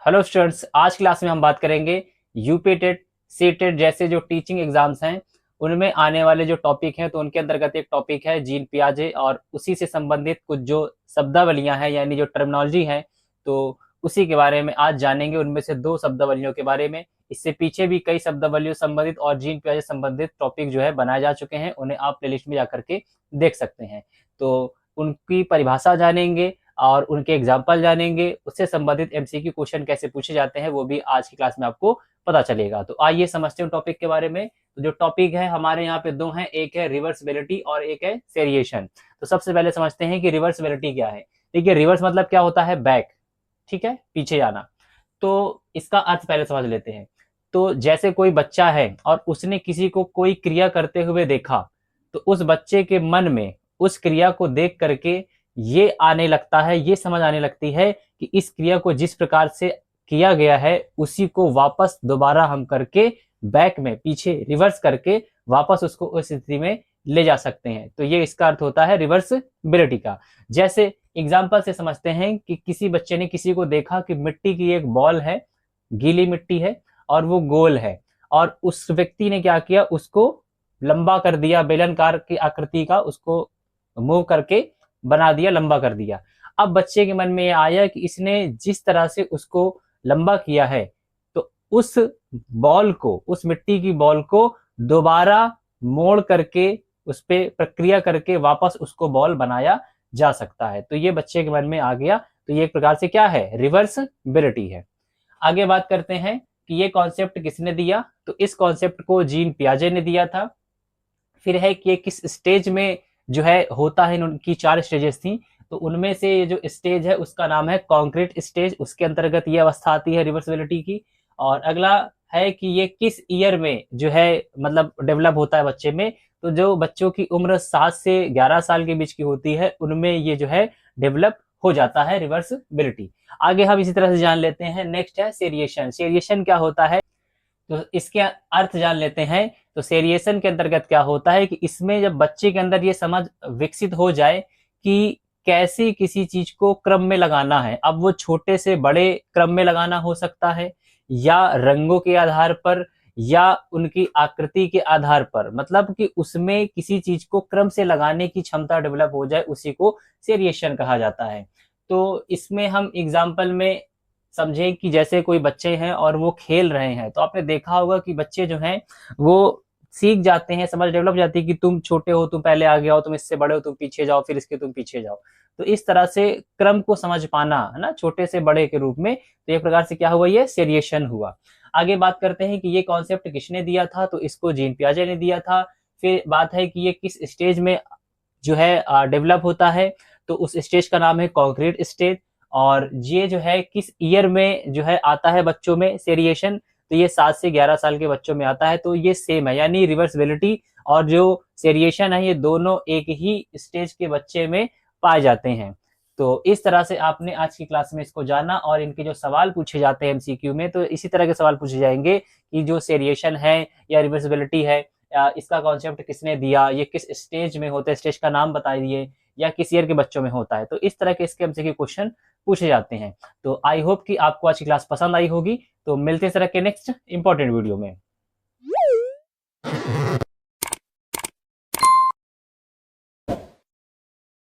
Hello students, आज class में हम बात करेंगे यूपी टेट, सी टेट जैसे जो टीचिंग एग्जाम्स हैं उनमें आने वाले जो टॉपिक हैं। तो उनके अंतर्गत एक टॉपिक है जीन पियाजे और उसी से संबंधित कुछ जो शब्दावलियां हैं यानी जो टर्मिनोलॉजी है, तो उसी के बारे में आज जानेंगे। उनमें से दो शब्दावलियों के बारे में, इससे पीछे भी कई शब्दावलियों संबंधित और जीन पियाजे संबंधित टॉपिक जो है बनाए जा चुके हैं, उन्हें आप प्लेलिस्ट में जाकर के देख सकते हैं। तो उनकी परिभाषा जानेंगे और उनके एग्जाम्पल जानेंगे, उससे संबंधित एमसीक्यू क्वेश्चन कैसे पूछे जाते हैं वो भी आज की क्लास में आपको पता चलेगा। तो आइए समझते हैं टॉपिक के बारे में। तो जो टॉपिक है हमारे यहाँ पे दो हैं, एक है रिवर्सिबिलिटी और एक है सेरिएशन। तो सबसे पहले समझते हैं कि रिवर्सिबिलिटी क्या है। देखिए, रिवर्स मतलब क्या होता है? बैक, ठीक है, पीछे जाना। तो इसका अर्थ पहले समझ लेते हैं। तो जैसे कोई बच्चा है और उसने किसी को कोई क्रिया करते हुए देखा, तो उस बच्चे के मन में उस क्रिया को देख करके ये आने लगता है, ये समझ आने लगती है कि इस क्रिया को जिस प्रकार से किया गया है उसी को वापस दोबारा हम करके बैक में, पीछे रिवर्स करके वापस उसको उस स्थिति में ले जा सकते हैं। तो ये इसका अर्थ होता है रिवर्सिबिलिटी का। जैसे एग्जाम्पल से समझते हैं कि किसी बच्चे ने किसी को देखा कि मिट्टी की एक बॉल है, गीली मिट्टी है और वो गोल है, और उस व्यक्ति ने क्या किया, उसको लंबा कर दिया, बेलनकार की आकृति का उसको मूव करके बना दिया, लंबा कर दिया। अब बच्चे के मन में ये आया कि इसने जिस तरह से उसको लंबा किया है, तो उस बॉल को, उस मिट्टी की बॉल को दोबारा मोड़ करके उस पर प्रक्रिया करके वापस उसको बॉल बनाया जा सकता है। तो ये बच्चे के मन में आ गया। तो ये एक प्रकार से क्या है? रिवर्सिबिलिटी है। आगे बात करते हैं कि ये कॉन्सेप्ट किसने दिया। तो इस कॉन्सेप्ट को जीन पियाजे ने दिया था। फिर है कि ये किस स्टेज में जो है होता है, उनकी 4 स्टेजेस थी। तो उनमें से ये जो स्टेज है उसका नाम है कॉन्क्रीट स्टेज, उसके अंतर्गत ये अवस्था आती है रिवर्सिबिलिटी की। और अगला है कि ये किस ईयर में जो है मतलब डेवलप होता है बच्चे में। तो जो बच्चों की उम्र 7 से 11 साल के बीच की होती है उनमें ये जो है डेवलप हो जाता है रिवर्सिबिलिटी। आगे हम इसी तरह से जान लेते हैं। नेक्स्ट है सेरिएशन। सेरिएशन क्या होता है, तो इसके अर्थ जान लेते हैं। तो सेरिएशन के अंतर्गत क्या होता है कि इसमें जब बच्चे के अंदर ये समझ विकसित हो जाए कि कैसे किसी चीज को क्रम में लगाना है, अब वो छोटे से बड़े क्रम में लगाना हो सकता है, या रंगों के आधार पर, या उनकी आकृति के आधार पर, मतलब कि उसमें किसी चीज को क्रम से लगाने की क्षमता डेवलप हो जाए, उसी को सेरिएशन कहा जाता है। तो इसमें हम एग्जाम्पल में समझें कि जैसे कोई बच्चे हैं और वो खेल रहे हैं, तो आपने देखा होगा कि बच्चे जो हैं वो सीख जाते हैं, समझ डेवलप जाती है कि तुम छोटे हो, तुम पहले आगे आओ, तुम इससे बड़े हो, तुम पीछे जाओ, फिर इसके तुम पीछे जाओ। तो इस तरह से क्रम को समझ पाना है ना, छोटे से बड़े के रूप में। तो एक प्रकार से क्या हुआ, ये सेरिएशन हुआ। आगे बात करते हैं कि ये कॉन्सेप्ट किसने दिया था। तो इसको जीन पियाजे ने दिया था। फिर बात है कि ये किस स्टेज में जो है डेवलप होता है। तो उस स्टेज का नाम है कॉन्क्रीट स्टेज। और ये जो है किस ईयर में जो है आता है बच्चों में सेरिएशन। तो ये 7 से 11 साल के बच्चों में आता है। तो ये सेम है, यानी रिवर्सिबिलिटी और जो सेरिएशन है ये दोनों एक ही स्टेज के बच्चे में पाए जाते हैं। तो इस तरह से आपने आज की क्लास में इसको जाना, और इनके जो सवाल पूछे जाते हैं एमसीक्यू में, तो इसी तरह के सवाल पूछे जाएंगे कि जो सेरिएशन है या रिवर्सिबिलिटी है, इसका कॉन्सेप्ट किसने दिया, ये किस स्टेज में होता है, स्टेज का नाम बताइए, या किस ईयर के बच्चों में होता है। तो इस तरह के इसके एमसीक्यू क्वेश्चन पूछे जाते हैं। तो आई होप कि आपको आज की क्लास पसंद आई होगी। तो मिलते हैं इस तरह के नेक्स्ट इंपॉर्टेंट वीडियो में।